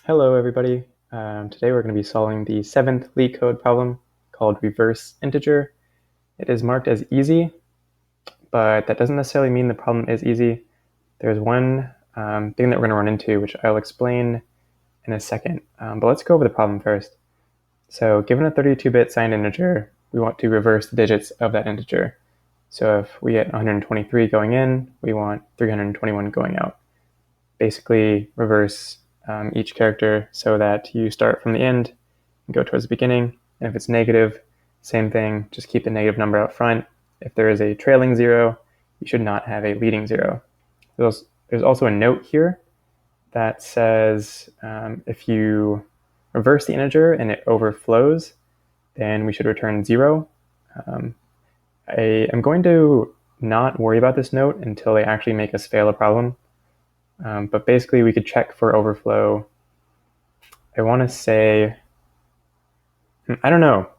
Hello, everybody. Today we're going to be solving the 7th Leetcode problem called reverse integer. It is marked as easy, but that doesn't necessarily mean the problem is easy. There's one thing that we're going to run into, which I'll explain in a second. But let's go over the problem first. So given a 32-bit signed integer, we want to reverse the digits of that integer. So if we get 123 going in, we want 321 going out. Basically, reverse each character so that you start from the end and go towards the beginning. And if it's negative, same thing, just keep the negative number out front. If there is a trailing zero, you should not have a leading zero. There's also a note here that says if you reverse the integer and it overflows, then we should return 0. I am going to not worry about this note until they actually make us fail a problem. But basically, we could check for overflow. I want to say, I don't know.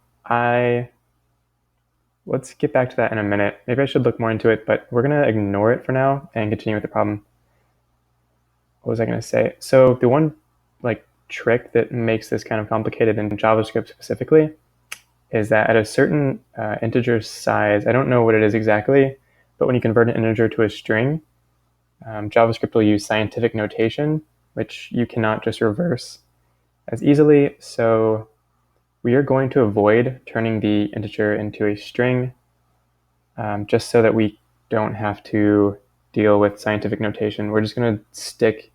Let's get back to that in a minute. Maybe I should look more into it, but we're going to ignore it for now and continue with the problem. What was I going to say? So the one trick that makes this kind of complicated in JavaScript specifically is that at a certain integer size, I don't know what it is exactly, but when you convert an integer to a string, JavaScript will use scientific notation, which you cannot just reverse as easily. So we are going to avoid turning the integer into a string just so that we don't have to deal with scientific notation. We're just going to stick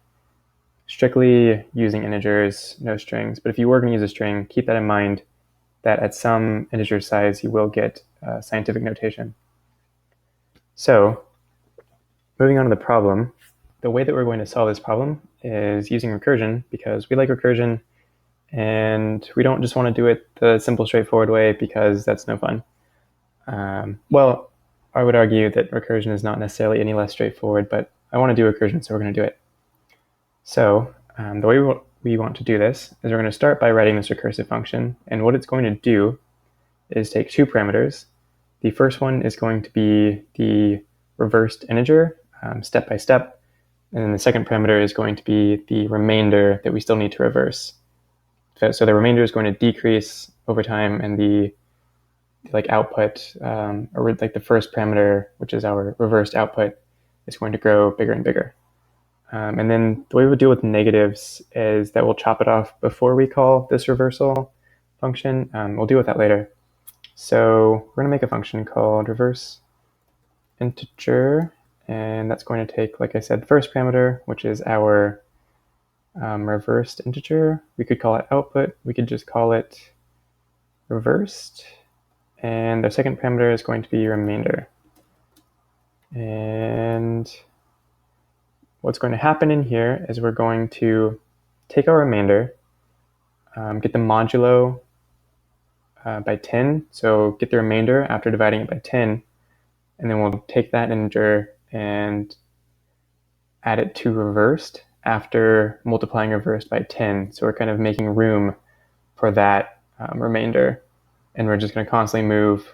strictly using integers, no strings. But if you were going to use a string, keep that in mind that at some integer size, you will get scientific notation. So moving on to the problem, the way that we're going to solve this problem is using recursion, because we like recursion and we don't just want to do it the simple, straightforward way because that's no fun. Well, I would argue that recursion is not necessarily any less straightforward, but I want to do recursion, so we're going to do it. So the way we want to do this is we're going to start by writing this recursive function, and what it's going to do is take two parameters. The first one is going to be the reversed integer, step by step, and then the second parameter is going to be the remainder that we still need to reverse. So the remainder is going to decrease over time, and the output, or the first parameter, which is our reversed output, is going to grow bigger and bigger. And then the way we deal with negatives is that we'll chop it off before we call this reversal function. We'll deal with that later. So we're going to make a function called reverse integer, and that's going to take, like I said, the first parameter, which is our reversed integer. We could call it output. We could just call it reversed. And the second parameter is going to be remainder. And what's going to happen in here is we're going to take our remainder, get the modulo by 10. So get the remainder after dividing it by 10. And then we'll take that integer and add it to reversed after multiplying reversed by 10. So we're kind of making room for that remainder. And we're just going to constantly move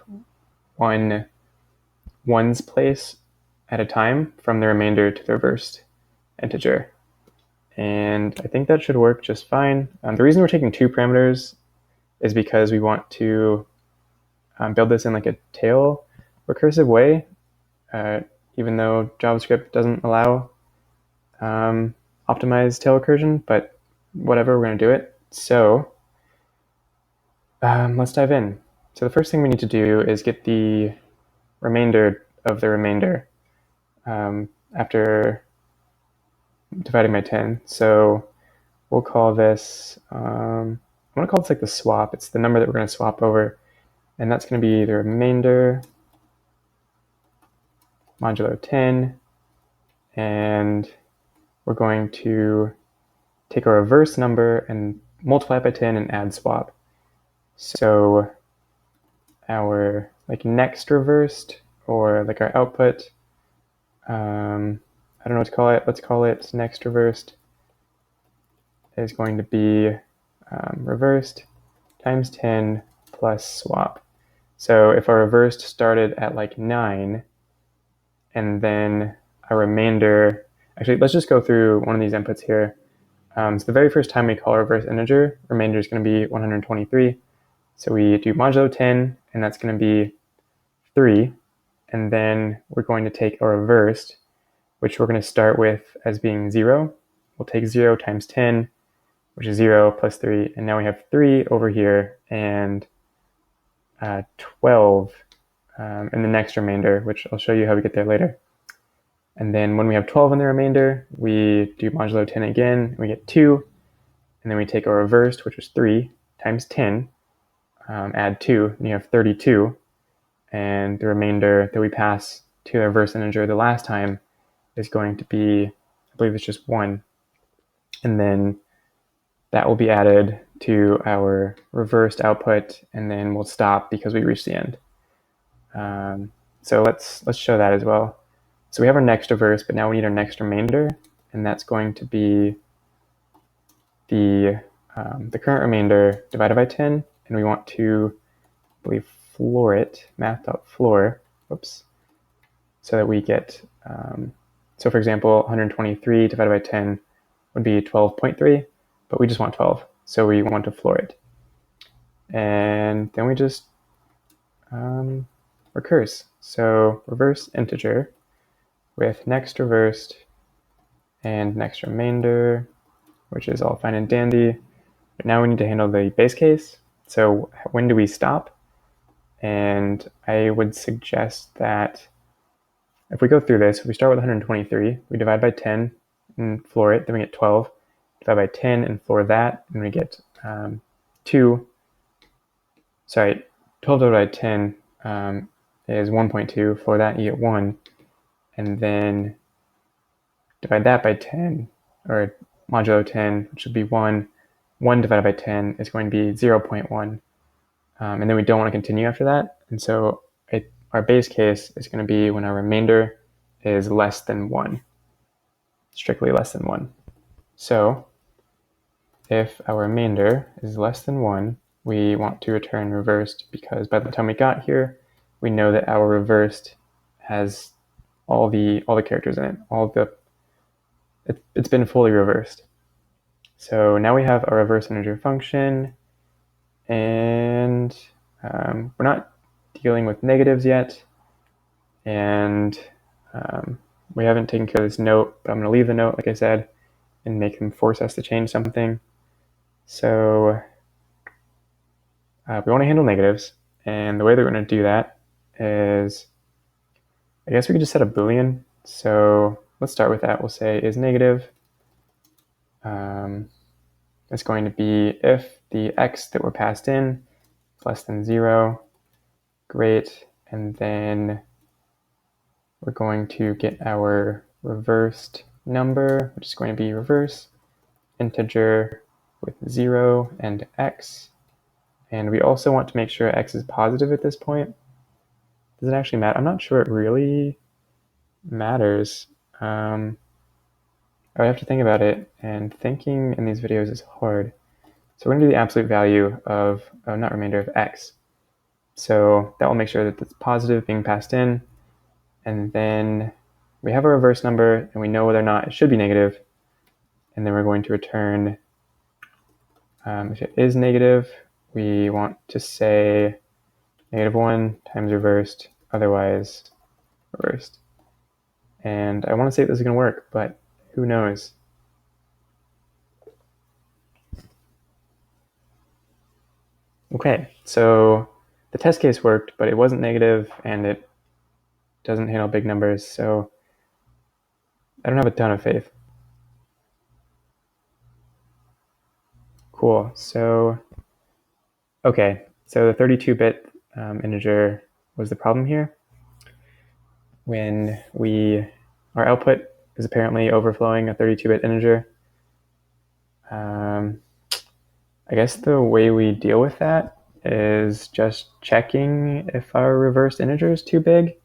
one's place at a time from the remainder to the reversed integer. And I think that should work just fine. The reason we're taking two parameters is because we want to build this in like a tail recursive way, even though JavaScript doesn't allow optimized tail recursion, but whatever, we're going to do it. So let's dive in. So the first thing we need to do is get the remainder of the remainder after dividing by 10. So we'll call this, I'm going to call this like the swap. It's the number that we're going to swap over. And that's going to be the remainder modulo 10. And we're going to take our reverse number and multiply it by 10 and add swap. So our next reversed, or our output, I don't know what to call it. Let's call it next reversed, is going to be reversed times 10 plus swap. So if our reversed started at 9, and then our remainder, actually, let's just go through one of these inputs here. So the very first time we call a reverse integer, remainder is going to be 123. So we do modulo 10, and that's going to be 3. And then we're going to take a reversed, which we're going to start with as being 0. We'll take 0 times 10, which is 0 plus 3. And now we have 3 over here and 12 in the next remainder, which I'll show you how we get there later. And then when we have 12 in the remainder, we do modulo 10 again, we get 2. And then we take our reversed, which was 3, times 10, add 2, and you have 32. And the remainder that we pass to the reverse integer the last time is going to be, I believe it's just 1. And then that will be added to our reversed output, and then we'll stop because we reached the end. So let's show that as well. So we have our next reverse, but now we need our next remainder, and that's going to be the current remainder divided by 10, and we want to, I believe, floor it, math.floor, whoops, so that we get, so for example, 123 divided by 10 would be 12.3, but we just want 12, so we want to floor it. And then we just recurse. So reverse integer with next reversed and next remainder, which is all fine and dandy. But now we need to handle the base case. So when do we stop? And I would suggest that if we go through this, we start with 123, we divide by 10 and floor it, then we get 12, divide by 10 and floor that, and we get 12 divided by 10 is 1.2, floor that, you get 1, and then divide that by 10, or modulo 10, which would be 1. 1 divided by 10 is going to be 0.1. And then we don't want to continue after that. And so our base case is going to be when our remainder is less than 1, strictly less than 1. So if our remainder is less than 1, we want to return reversed, because by the time we got here, we know that our reversed has all the characters in it. It's been fully reversed. So now we have a reverse integer function, and we're not dealing with negatives yet, and we haven't taken care of this note, but I'm going to leave the note, like I said, and make them force us to change something. So we want to handle negatives, and the way that we're going to do that is, I guess we could just set a Boolean. So let's start with that. We'll say is negative. It's going to be if the x that were passed in is less than 0. Great. And then we're going to get our reversed number, which is going to be reverse integer with 0 and x. And we also want to make sure x is positive at this point. Does it actually matter? I'm not sure it really matters. I would have to think about it, and thinking in these videos is hard. So we're going to do the absolute value of, not remainder, of x. So that will make sure that it's positive being passed in, and then we have a reverse number, and we know whether or not it should be negative, and then we're going to return, if it is negative, we want to say -1 times reversed, otherwise reversed. And I want to say this is going to work, but who knows? Okay, so the test case worked, but it wasn't negative, and it doesn't handle big numbers, so I don't have a ton of faith. Cool, so, okay, so the 32-bit integer was the problem here. When our output is apparently overflowing a 32-bit integer, I guess the way we deal with that is just checking if our reversed integer is too big.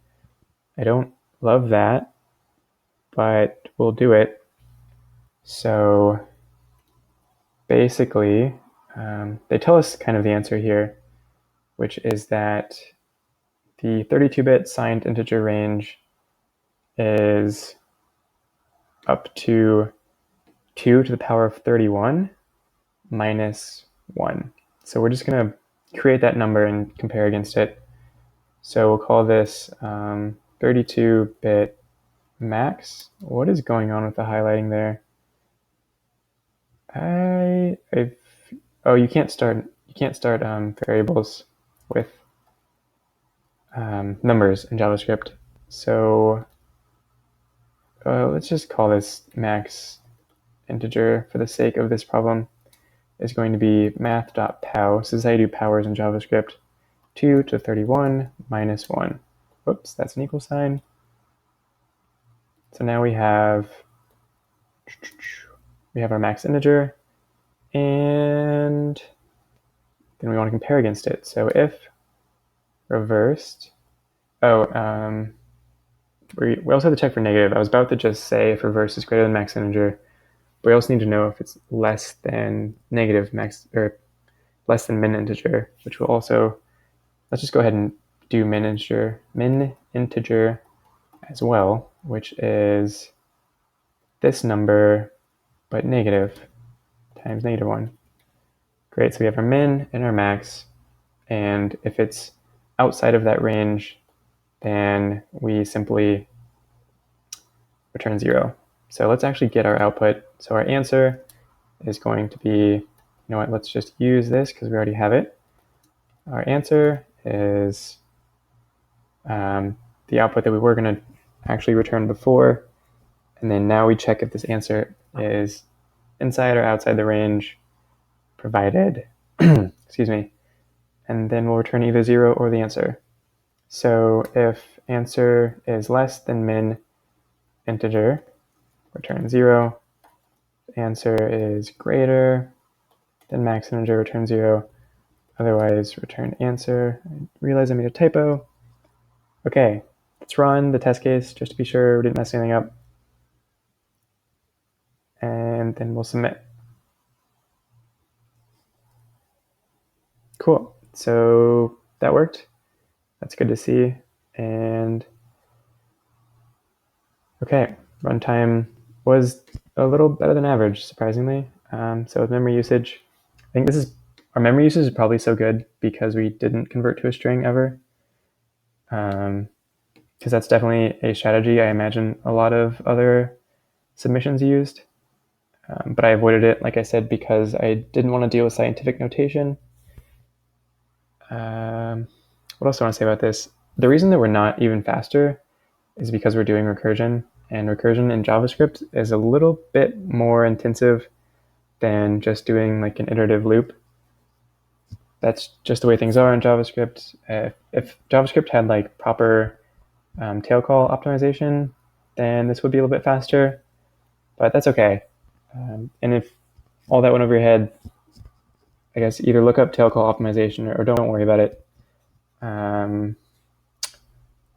I don't love that, but we'll do it. So basically, they tell us kind of the answer here, which is that the 32-bit signed integer range is up to 2 to the power of 31 minus 1. So we're just going to create that number and compare against it. So we'll call this 32-bit max. What is going on with the highlighting there? Oh, you can't start variables with numbers in JavaScript. So let's just call this max integer for the sake of this problem. Is going to be math.pow. So this is how you do powers in JavaScript. 2 to 31 minus 1. Whoops, that's an equal sign. So now we have our max integer, and then we want to compare against it. So if reversed, we also have to check for negative. I was about to just say if reverse is greater than max integer, but we also need to know if it's less than negative max, or less than min integer, which will also, let's just go ahead and do min integer as well, which is this number, but negative times -1. Great, so we have our min and our max, and if it's outside of that range, then we simply return 0. So let's actually get our output. So our answer is going to be, you know what, let's just use this because we already have it. Our answer is the output that we were going to actually return before, and then now we check if this answer is inside or outside the range provided, excuse me, and then we'll return either 0 or the answer. So if answer is less than min integer, return 0. If answer is greater than max integer, return 0. Otherwise, return answer. I realize I made a typo. Okay, let's run the test case just to be sure we didn't mess anything up. And then we'll submit. Cool. So that worked. That's good to see. And okay, runtime was a little better than average, surprisingly. So with memory usage, I think our memory usage is probably so good because we didn't convert to a string ever. Because that's definitely a strategy I imagine a lot of other submissions used. But I avoided it, like I said, because I didn't want to deal with scientific notation. What else do I want to say about this? The reason that we're not even faster is because we're doing recursion, and recursion in JavaScript is a little bit more intensive than just doing like an iterative loop. That's just the way things are in JavaScript. If JavaScript had like proper tail call optimization, then this would be a little bit faster, but that's okay. And if all that went over your head, I guess either look up tail call optimization or don't worry about it.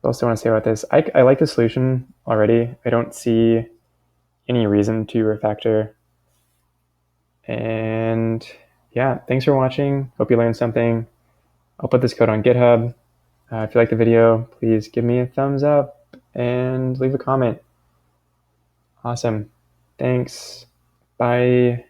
What else do I want to say about this? I like the solution already. I don't see any reason to refactor. And yeah, thanks for watching. Hope you learned something. I'll put this code on GitHub. If you like the video, please give me a thumbs up and leave a comment. Awesome. Thanks. Bye.